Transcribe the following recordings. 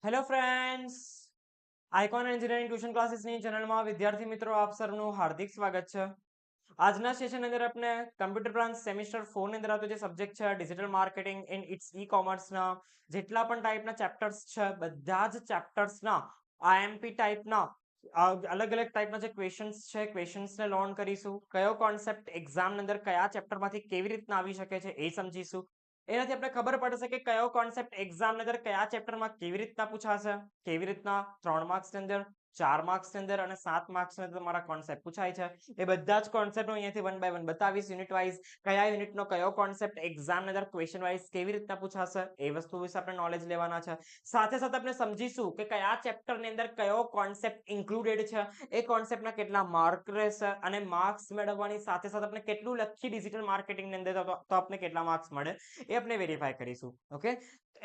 Hello friends, icon engineering tuition ક્લાસીસની ચેનલમાં વિદ્યાર્થી મિત્રો આપ સર્વનું હાર્દિક સ્વાગત છે. આજના સેશન અંદર આપણે કમ્પ્યુટર બ્રાન્ચ સેમિસ્ટર 4 ની અંદર આવતો જે સબ્જેક્ટ છે ડિજિટલ માર્કેટિંગ ઇન ઇટ્સ ઈ-કોમર્સના જેટલા પણ ટાઈપના ચેપ્ટર્સ છે બધા જ ચેપ્ટર્સના આઈએમપી ટાઈપના અલગ અલગ ટાઈપના જે ક્વેશ્ચન્સ છે ક્વેશ્ચન્સને લર્ન કરીશું. કયો કોન્સેપ્ટ એક્ઝામ અંદર કયા ચેપ્ટરમાંથી કેવી રીતના આવી શકે છે એ સમજીશું. એનાથી આપણે ખબર પડશે કે કયો કોન્સેપ્ટ એક્ઝામ અંદર કયા ચેપ્ટરમાં કેવી રીતના પૂછાશે, કેવી રીતના 3 માર્ક્સની અંદર, 4 માર્ક્સની અંદર અને 7 માર્ક્સની અંદર તમારા કોન્સેપ્ટ પૂછાય છે. એ બધા જ કોન્સેપ્ટ હું અહીંયાથી વન બાય વન બતાવીશ યુનિટ વાઇઝ. કયા યુનિટનો કયો કોન્સેપ્ટ એક્ઝામ અંદર ક્વેશ્ચન વાઇઝ કેવી રીતના પૂછાશે એ વસ્તુ વિશે આપણે નોલેજ લેવાના છે. સાથે સાથે આપણે સમજીશું કે કયા ચેપ્ટરની અંદર કયો કોન્સેપ્ટ ઇન્ક્લુડેડ છે, એ કોન્સેપ્ટના કેટલા માર્ક રહેશે અને માર્ક્સ મેળવવાની સાથે સાથે આપણે કેટલું લખી ડિજિટલ માર્કેટિંગની અંદર તો આપણે કેટલા માર્ક્સ મળે એ આપણે વેરીફાઈ કરીશું. ઓકે,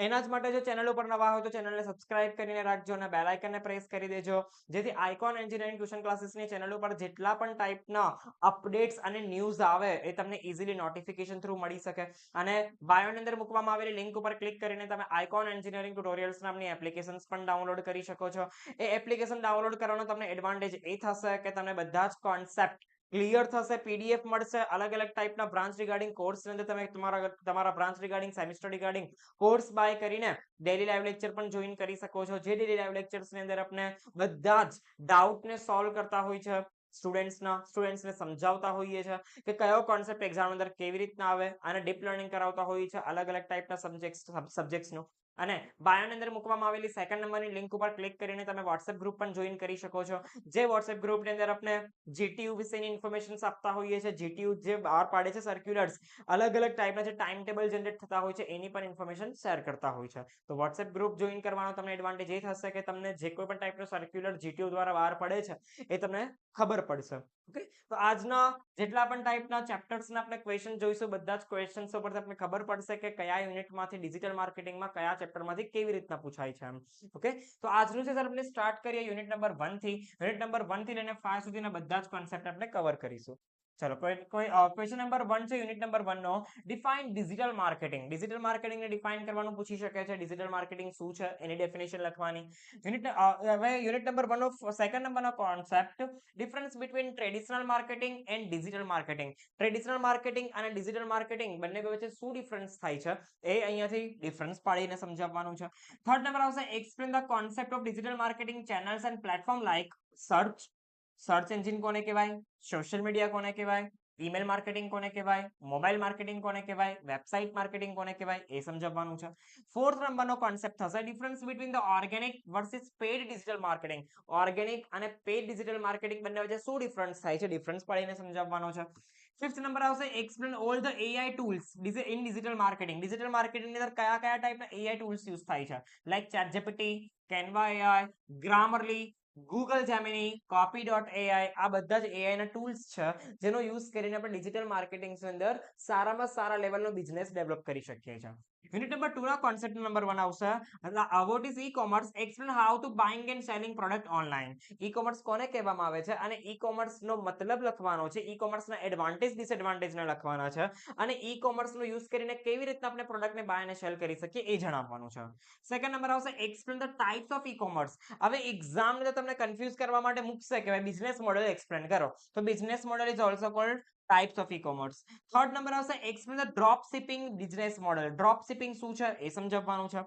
એના જ માટે જો ચેનલ ઉપર નવા હોય તો ચેનલને સબસ્ક્રાઇબ કરીને રાખજો અને બેલ આઇકનને પ્રેસ કરી દેજો, જેથી આઇકોન એન્જિનિયરિંગ ટ્યુશન ક્લાસીસની ચેનલ ઉપર જેટલા પણ ટાઈપના અપડેટ્સ અને ન્યૂઝ આવે એ તમને ઇઝીલી નોટિફિકેશન થ્રુ મળી શકે. અને બાયોની અંદર મૂકવામાં આવેલી લિંક ઉપર ક્લિક કરીને તમે આઇકોન એન્જિનિયરિંગ ટ્યુટોરિયલ્સ નામની એપ્લિકેશન્સ પણ ડાઉનલોડ કરી શકો છો. એ એપ્લિકેશન ડાઉનલોડ કરવાનો તમને એડવાન્ટેજ એ થશે કે તમને બધા જ કોન્સેપ્ટ ક્લિયર થશે, પીડીએફ મળશે, અલગ અલગ ટાઈપના બ્રાન્ચ રિગાર્ડિંગ કોર્સ અંદર તમે તમારા branch regarding semester regarding course buy કરીને ડેલી લાઈવ લેક્ચર પણ જોઈન કરી શકો છો. જે ડેલી લાઈવ લેક્ચર્સની અંદર આપણે બધા જ ડાઉટને સોલ્વ કરતા હોય છે, સ્ટુડન્ટ્સને સમજાવતા હોઈએ છે કે કયો કોન્સેપ્ટ એક્ઝામ અંદર કેવી રીતના આવે અને ડીપ લર્નિંગ કરાવતા હોઈએ છે અલગ અલગ ટાઈપના સબ્જેક્ટ્સનું. અને બાયોની અંદર મૂકવામાં આવેલી સેકન્ડ નંબરની લિંક ઉપર ક્લિક કરીને તમે વોટ્સએપ ગ્રુપ પણ જોઈન કરી શકો છો. જે વોટ્સએપ ગ્રુપની અંદર આપણે જીટીયુ વિશેની ઇન્ફોર્મેશન આપતા હોઈએ છીએ, જીટીયુ જે બહાર પાડે છે સર્ક્યુલર્સ, અલગ અલગ ટાઈપના જે ટાઈમ ટેબલ જનરેટ થતા હોય છે એની પણ ઇન્ફોર્મેશન શેર કરતા હોય છે. તો વોટ્સએપ ગ્રુપ જોઈન કરવાનો તમને એડવાન્ટેજ એ થશે કે તમને જે કોઈ પણ ટાઈપનો સર્ક્યુલર જીટીયુ દ્વારા બહાર પડે છે એ તમને ખબર પડશે. ઓકે, તો આજના જેટલા પણ ટાઈપના ચેપ્ટર્સના આપણે ક્વેશ્ચન જોઈશું બધા જ ક્વેશ્ચન્સ ઉપર તમને ખબર પડશે કે કયા યુનિટમાંથી ડિજિટલ માર્કેટિંગમાં કયા ચેપ્ટરમાંથી કેવી રીતના પૂછાય છે. ઓકે, તો આજનું સેશન આપણે સ્ટાર્ટ કરીએ યુનિટ નંબર 1 થી. યુનિટ નંબર 1 થી લઈને 5 સુધીના બધા જ કોન્સેપ્ટ આપણે કવર કરીશું. ચલો, ક્વેશ્ચન નંબર 1 છે યુનિટ નંબર 1 નો, ડિફાઇન ડિજિટલ માર્કેટિંગ. ડિજિટલ માર્કેટિંગને ડિફાઇન કરવાનું પૂછી શકે છે. ડિજિટલ માર્કેટિંગ શું છે એની ડેફિનેશન લખવાની. યુનિટ નંબર 1 નો સેકન્ડ નંબરનો concept, difference between traditional marketing and digital marketing. Traditional marketing અને ડિજિટલ માર્કેટિંગ બંને વચ્ચે શું ડિફરન્સ થાય છે એ અહીંયાથી ડિફરન્સ પાડીને સમજાવવાનું છે. થર્ડ નંબર આવશે, explain the concept of digital marketing channels and platform like search engine કોને કહેવાય, સોશિયલ મીડિયા કોને કહેવાય, ઈમેલ માર્કેટિંગ કોને કહેવાય, મોબાઈલ માર્કેટિંગ કોને કહેવાય, વેબસાઇટ માર્કેટિંગ કોને કહેવાય એ સમજાવવાનું છે. ફોર્થ નંબરનો કોન્સેપ્ટ થશે, difference between the organic versus paid digital marketing. Organic અને પેડ ડિજિટલ માર્કેટિંગ બંને વચ્ચે શું ડિફરન્સ થાય છે, ડિફરન્સ પાડીને સમજાવવાનો છે. ફિફ્થ નંબર આવશે, explain all the AI tools in digital marketing. Digital માર્કેટિંગની અંદર કયા કયા ટાઈપના એઆઈ ટૂલ્સ યુઝ થાય છે, like ChatGPT, Canva AI, Grammarly, Google Gemini, copy.ai. આ બધા જ એઆઈ ના ટૂલ્સ છે જેનો યુઝ કરીને આપણે ડિજિટલ માર્કેટિંગ ની અંદર સારામાં સારા લેવલનો બિઝનેસ ડેવલપ કરી શકીએ છીએ. યુનિટ નંબર 2 ના કોન્સેપ્ટ નંબર 1 આવશે, what is e-commerce, explain how to buying and selling product online. E-commerce કોને કહેવામાં આવે છે અને ઈ-કોમર્સ નો મતલબ લખવાનો છે, ઈ-કોમર્સ ના એડવાન્ટેજ ડિસએડવાન્ટેજ ને લખવાના છે અને ઈ-કોમર્સ નો યુઝ કરીને કેવી રીતના આપણે પ્રોડક્ટને બાય અને સેલ કરી શકીએ એ જણાવવાનું છે. સેકન્ડ નંબર આવશે, explain the types of e-commerce. હવે એક્ઝામ ને તમને કન્ફ્યુઝ કરવા માટે મૂકશે કે ભાઈ બિઝનેસ મોડેલ એક્સપ્લેન કરો, તો business model is also called types of ecommerce. Third number આવશે, explain the drop shipping business model. Drop shipping શું છે એ સમજાવવાનું છે.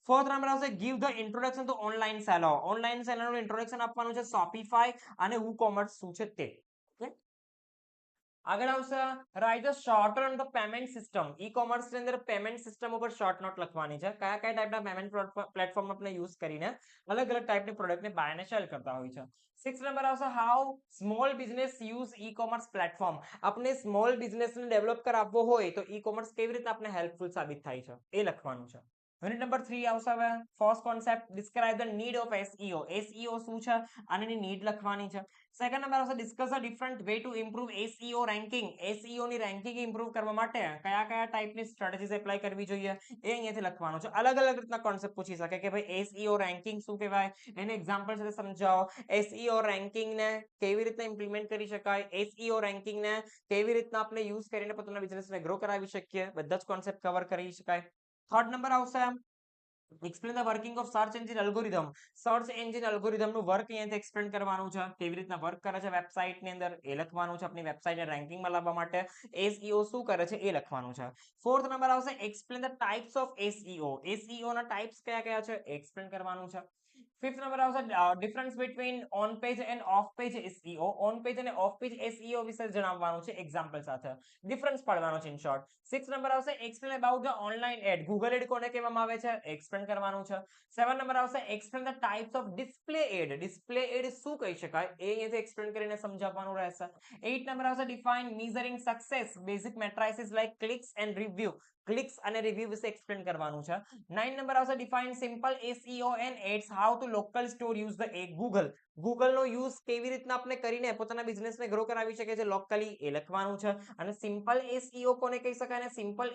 ફોર્થ નંબર આવશે, give the introduction to online seller. Online સેલરનું ઇન્ટ્રોડક્શન આપવાનું છે, શોપિફાઈ અને વુકોમર્સ શું છે તે. આગળ આવશે, write the short on the payment system. E-commerce ની અંદર પેમેન્ટ સિસ્ટમ ઉપર શોર્ટ નોટ લખવાની છે, કયા કયા ટાઈપના પેમેન્ટ પ્લેટફોર્મ આપણે યુઝ કરીને અલગ અલગ ટાઈપની પ્રોડક્ટને બાય અને સેલ કરતા હોય છે. 6 નંબર આવશે, how small business use e-commerce platform. આપણે સ્મોલ બિઝનેસને ડેવલપ કરાવવો હોય તો ઈ-કોમર્સ કેવી રીતે આપણે હેલ્પફુલ સાબિત થાય છે એ લખવાનું છે. યુનિટ નંબર 3 આવશે, હવે first concept, describe the need of SEO. SEO શું છે અને એની નીડ લખવાની છે. સેકન્ડ નંબર આવશે, discuss the different way to improve SEO ranking. SEO ની રેન્કિંગ ઇમ્પ્રુવ કરવા માટે કયા કયા ટાઈપની સ્ટ્રેટેજીસ એપ્લાય કરવી જોઈએ એ અહીંયાથી લખવાનું છે. અલગ અલગ રીતના કોન્સેપ્ટ પૂછી શકે કે ભાઈ એસઈઓ રેન્કિંગ શું કહેવાય, એને એક્ઝામ્પલ સાથે સમજાવો. એસઈઓ રેન્કિંગ ને કેવી રીતના ઇમ્પ્લિમેન્ટ કરી શકાય, એસઈઓ રેન્કિંગ ને કેવી રીતના આપણે યુઝ કરીને પોતાના બિઝનેસને ગ્રો કરાવી શકીએ, બધા જ કોન્સેપ્ટ કવર કરી શકાય. થર્ડ નંબર આવશે, explain the working of search engine algorithm. Search engine algorithm નું વર્ક અહીંયાથી એક્સપ્લેન કરવાનું છે, કેવી રીતના વર્ક કરે છે વેબસાઇટ ની અંદર એ લખવાનું છે, આપણી વેબસાઇટને રેન્કિંગમાં લાવવા માટે એસઈઓ શું કરે છે એ લખવાનું છે. ફોર્થ નંબર આવશે explain the types of SEO. SEO ના ટાઇપ્સ કયા કયા છે એક્સપ્લેન કરવાનું છે. ફિફ્થ નંબર આવશે difference between on page and off page SEO. On page અને ઓફ પેજ એસઈઓ વિશે જણાવવાનું છે એક્ઝામ્પલ સાથે, ડિફરન્સ પાડવાનો છે ઇન શોર્ટ. સિક્સ નંબર આવશે explain about the online ad. Google ad કોને કહેવામાં આવે છે એક્સપ્લેન કરવાનું છે. સેવન નંબર આવશે explain the types of display ad. Display ad શું કહી શકાય એ અહીંયાથી એક્સપ્લેન કરીને સમજાવવાનું રહેશે. 8 નંબર આવશે define measuring success. Basic metrics like clicks and review. Clicks અને રિવ્યુ વિશે એક્સપ્લેન કરવાનું છે. 9 નંબર આવશે define simple SEO and ads. How to local store use the Google. Google નો યુઝ કેવી રીતના આપણે કરીને પોતાના બિઝનેસને ગ્રો કરાવી શકે છે લોકલી એ લખવાનું છે. અને સિમ્પલ એસઈઓ કોને કહી શકાય અને સિમ્પલ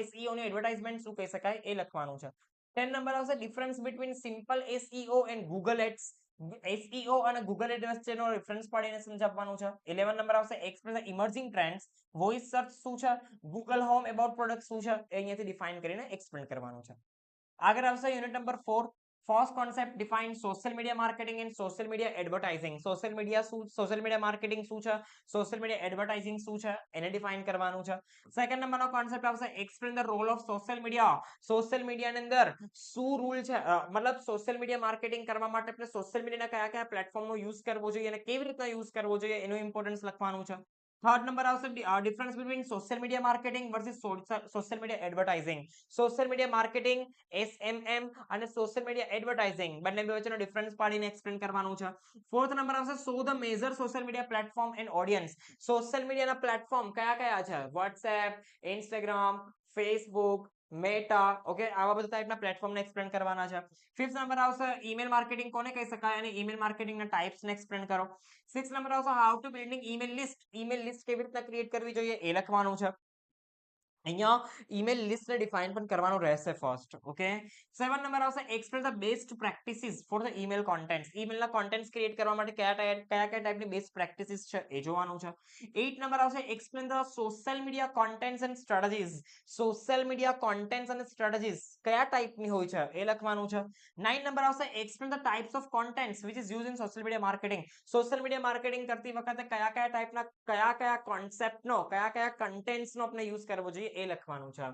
એસઈઓ ની એડવર્ટાઇઝમેન્ટ શું કહી શકાય એ લખવાનું છે. 10 નંબર આવશે difference between simple SEO and Google ads. SEO અને ગૂગલ એડ વચ્ચેનો ડિફરન્સ પાડીને સમજાવવાનું છે. 11 નંબર આવશે explain the emerging trends. Voice search શું છે, ગૂગલ હોમ અબાઉટ પ્રોડક્ટ શું છે એ અહીંયાથી ડિફાઇન કરીને એક્સપ્લેન કરવાનું છે. આગળ આવશે unit number 4. First concept define social media marketing and social media advertising. Social media marketing શું છે, સોશિયલ મીડિયા એડવર્ટાઇઝિંગ શું છે એને ડિફાઇન કરવાનું છે. સેકન્ડ નંબરનો કોન્સેપ્ટ આવશે explain the role of social media. Social મીડિયાની અંદર શું રૂલ છે, મતલબ સોશિયલ મીડિયા માર્કેટિંગ કરવા માટે આપણે સોશિયલ મીડિયાના કયા કયા પ્લેટફોર્મનો યુઝ કરવો જોઈએ અને કેવી રીતના યુઝ કરવો જોઈએ એનું ઇમ્પોર્ટન્સ લખવાનું છે. થર્ડ નંબર આવશે difference between social media marketing versus social media advertising. Social media marketing SMM અને સોશિયલ મીડિયા એડવર્ટાઇઝિંગ બંને વચ્ચેનો ડિફરન્સ પાડીને એક્સપ્લેન કરવાનું છે. ફોર્થ નંબર આવશે so the major social media platform and audience. Social મીડિયાના platform કયા કયા છે, WhatsApp, Instagram, Facebook, Meta, okay, આવા બધા ટાઈપના પ્લેટફોર્મને એક્સપ્લેન કરવાના છે. ફિફ્થ નંબર આવશે ઈમેલ માર્કેટિંગ કોને કહી શકાય અને ઈમેલ માર્કેટિંગના ટાઇપ્સને એક્સપ્લેન કરો. સિક્સ નંબર આવશે how to building email list. Email list કેવી રીતના ક્રિએટ કરવી જોઈએ એ લખવાનું છે. અહીંયા ઈમેલ લિસ્ટને ડિફાઇન પણ કરવાનું રહેશે ફર્સ્ટ. ઓકે, 7 નંબર આવશે explain the best practices for the email contents. ઈમેલના કોન્ટેન્ટ્સ ક્રિએટ કરવા માટે કયા ટાઈપની બેસ્ટ પ્રેક્ટિસિસ છે એ જોવાનું છે. 8 નંબર આવશે explain the social media contents and strategies. Social media contents અને સ્ટ્રેટેજીસ કયા ટાઈપની હોય છે એ લખવાનું છે. 9 નંબર આવશે explain the types of contents which is use in social media marketing. Social media marketing કરતી વખતે કયા ટાઈપના કયા કોન્સેપ્ટનો કયા કન્ટેન્ટ્સનો આપણે યુઝ કરવો જોઈએ એ લખવાનું છે.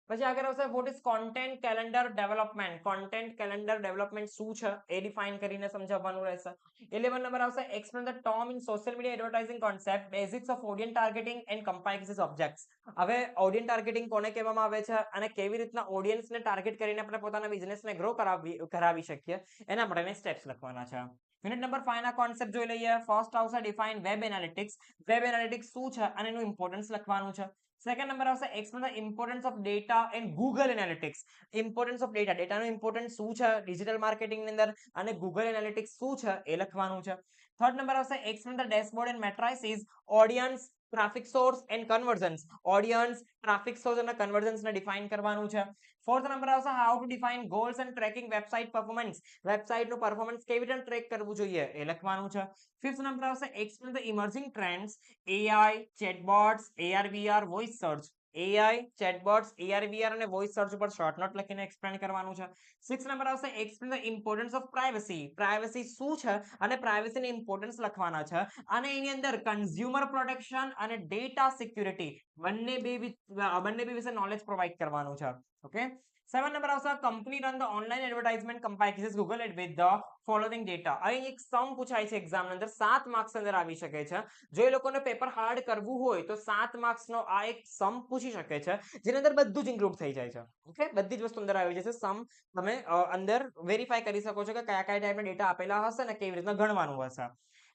પછી આગળ આવશે what is content calendar development. Content calendar development શું છે એ ડિફાઇન કરીને સમજાવવાનું રહેશે. 11 નંબર આવશે explain the term in social media advertising concept, basics of audience targeting and campaigns objects. હવે ઓડિયન્સ ટાર્ગેટિંગ કોને કહેવામાં આવે છે અને કેવી રીતના ઓડિયન્સને ટાર્ગેટ કરીને આપણે પોતાના બિઝનેસને ગ્રો કરાવી શકીએ એના માટેના સ્ટેપ્સ લખવાના છે. યુનિટ નંબર 5 ના કોન્સેપ્ટ જોઈ લઈએ. ફર્સ્ટ આવશે define web analytics. Web analytics શું છે અને એનું ઇમ્પોર્ટન્સ લખવાનું છે. સેકન્ડ નંબર આવશે explain the importance of data and Google analytics. Importance of data, ડેટાનું ઇમ્પોર્ટન્સ શું છે ડિજિટલ માર્કેટિંગની અંદર અને ગૂગલ એનાલિટિક્સ શું છે એ લખવાનું છે. થર્ડ નંબર આવશે explain the dashboard and metrics, audience, traffic source and conversions. Audience, traffic source અને કન્વર્ઝન્સને ડિફાઇન કરવાનું છે. ફોર્થ નંબર આવશે how to define goals and tracking website performance. વેબસાઇટનું પરફોર્મન્સ કેવી રીતે ટ્રેક કરવું જોઈએ એ લખવાનું છે. ફિફ્થ નંબર આવશે explain the emerging trends, AI, chatbots, AR/VR, voice search. AI, chatbots, AR/VR અને વોઇસ સર્ચ ઉપર શોર્ટ નોટ લખીને એક્સપ્લેન કરવાનું છે. સિક્સ નંબર આવશે explain the importance of privacy. Privacy શું છે અને પ્રાઇવસીની ઇમ્પોર્ટન્સ લખવાના છે. અને એની અંદર કન્ઝ્યુમર પ્રોટેક્શન અને ડેટા સિક્યુરિટી બંને બે વિશે નોલેજ પ્રોવાઈડ કરવાનું છે. ઓકે, 7 નંબર આવશે company run the online advertisement campaigns Google ad with the following data. અહીં એક સમ પૂછાય છે એક્ઝામ અંદર, 7 માર્ક્સ અંદર આવી શકે છે. જો એ લોકોને પેપર હાર્ડ કરવું હોય તો 7 માર્ક્સનો આ એક સમ પૂછી શકે છે જેની અંદર બધું જ ઇન્ક્લુડ થઈ જાય છે. ઓકે, બધી જ વસ્તુ અંદર આવી જશે. સમ તમે અંદર વેરીફાઈ કરી શકો છો કે કયા ટાઈપના ડેટા આપેલા હશે ને કેવી રીતના ગણવાનું હશે.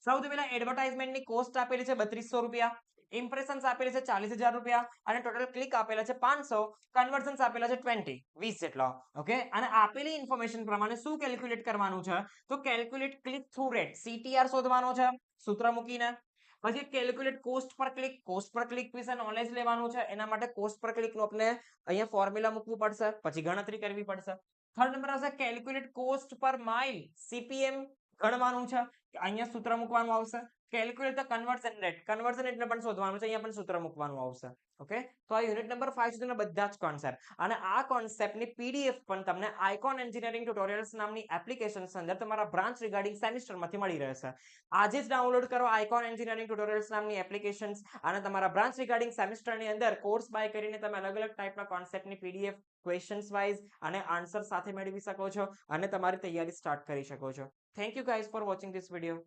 સૌથી પહેલા એડવર્ટાઇઝમેન્ટની કોસ્ટ આપેલી છે 3200 રૂપિયા, ઇમ્પ્રેશન્સ આપેલી છે 40,000 રૂપિયા અને ટોટલ ક્લિક આપેલા છે 500, કન્વર્ઝન્સ આપેલા છે 20 જેટલા. ઓકે, અને આપેલી ઇન્ફોર્મેશન પ્રમાણે શું કેલ્ક્યુલેટ કરવાનું છે તો calculate click through rate, CTR શોધવાનો છે સૂત્ર મૂકીને. પછી કેલ્ક્યુલેટ કોસ્ટ પર ક્લિક, કોસ્ટ પર ક્લિક વિશે નોલેજ લેવાનું છે. એના માટે કોસ્ટ પર ક્લિક નું આપણે અહીંયા ફોર્મ્યુલા મૂકવું પડશે, પછી ગણતરી કરવી પડશે. થર્ડ નંબર આવશે કેલ્ક્યુલેટ કોસ્ટ પર માઇલ, CPM ગણવાનું છે. અહીંયા સૂત્ર મૂકવાનું આવશે calculate the conversion rate. Conversion એટલે પણ શોધવાનું છે, અહીંયા પણ સૂત્ર મૂકવાનું આવશે. ઓકે, તો આ યુનિટ નંબર 5 સુધીના બધા જ કોન્સેપ્ટ, અને આ કોન્સેપ્ટની પીડીએફ પણ તમને આઇકોન એન્જિનિયરિંગ ટ્યુટોરિયલ્સ નામની એપ્લિકેશન્સ અંદર તમારા બ્રાન્ચ રિગાર્ડિંગ સેમિસ્ટરમાંથી મળી રહેશે. આજે જ ડાઉનલોડ કરો આઇકોન એન્જિનિયરિંગ ટ્યુટોરિયલ્સ નામની એપ્લિકેશન્સ, અને તમારા બ્રાન્ચ રિગાર્ડિંગ સેમિસ્ટરની અંદર કોર્સ બાય કરીને તમે અલગ અલગ ટાઈપના કોન્સેપ્ટની પીડીએફ ક્વેશ્ચન્સ વાઇઝ અને આન્સર સાથે મેળવી શકો છો, અને તમારી તૈયારી સ્ટાર્ટ કરી શકો છો. Thank you guys for watching this video.